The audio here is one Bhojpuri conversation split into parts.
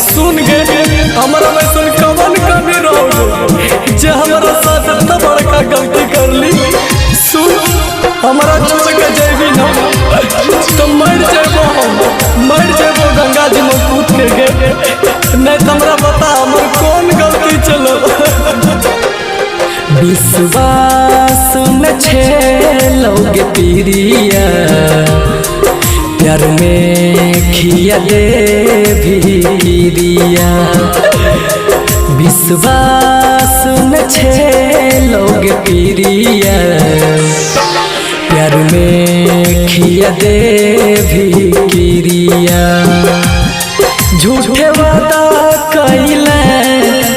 सुन गे हमारा में सुन कवन कमी रहो जे हमारा साथ इतना बड़का गलती कर ली। सुन हमारा छोड़ के जेबी ना तो मर जेबो गंगा जी में कूद के गे। नहीं हमरा बता हमर कौन गलती चलो। विश्वास में छे लोग पीरिया प्यार में खिया दे भी दिया। विश्वास में छे लोग पीरिया प्यार में खिया दे भी किरिया। झूठे वादा कैले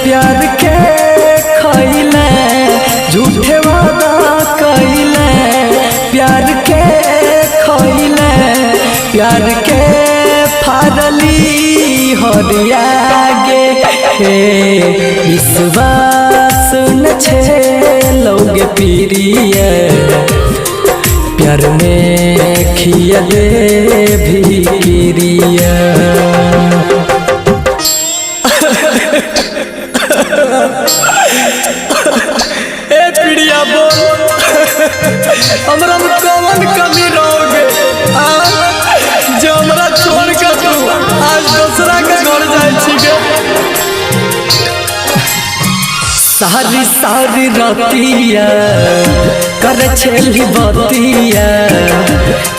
प्यार के खैले, झूठे वादा कैले प्यार के खैले, प्यार के फारली हरिया गे। विश्वास न छे लोग पीरिया प्यार में खिया दे भी किरिया। ए पीड़िया बोल हमरा में कौन कमी रहोगे जो हमरा छोड़ के तू आज दूसरा के घर जाए छिगे। सारी सारी रतिया कर छेली बतिया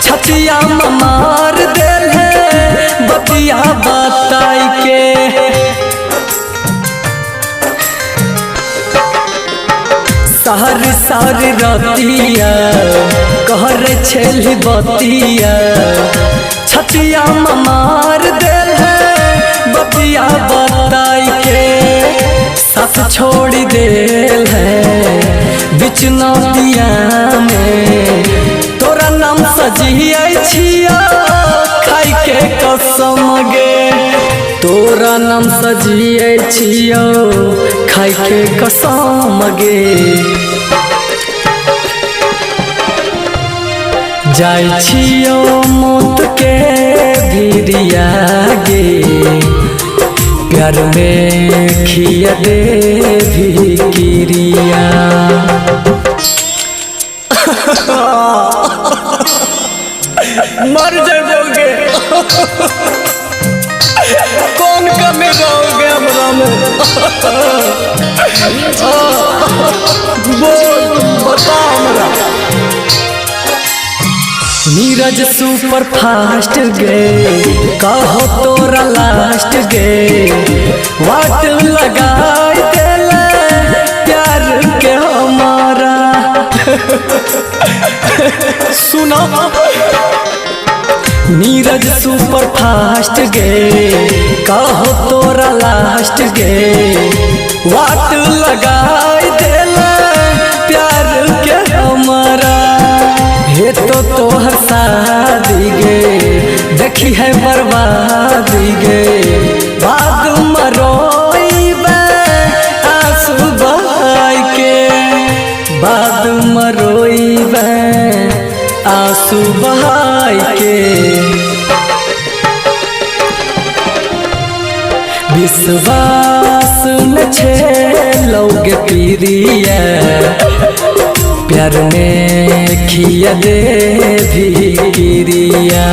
छतिया मार देल है बतिया बताई के। सारी सारी रतिया कहर छेली बतिया छतिया मार देल है बतिया बताई के। साथ छोड़ी देल है बिच नदिया में तोरा नाम सजिए छिया खाई के कसम गे। तोरा नाम सजिए छियो खाई के कसम गे। जाय छियो मौत के भिरिया गे प्यार में खिया दे भी किरिया। मर जाओगे कौन कमी रहोगे हमरा में बोल बता हमरा। नीरज सुपर फास्ट गे कहो तोरा लास्ट गे वाट लगाई देले प्यार के हमारा। सुनो नीरज सुपर फास्ट गे कहो तोरा लास्ट गे वाट लगाई देले प्यार के हमारा। हे तो तोहर शादी गे देखी है बर्बादी गे बाद मरोइबे आंसू बहाई के, बाद मरोइबे आंसू बहाई के। विश्वास न छे लोग पीरिया प्यार में खिया दे भी किरिया।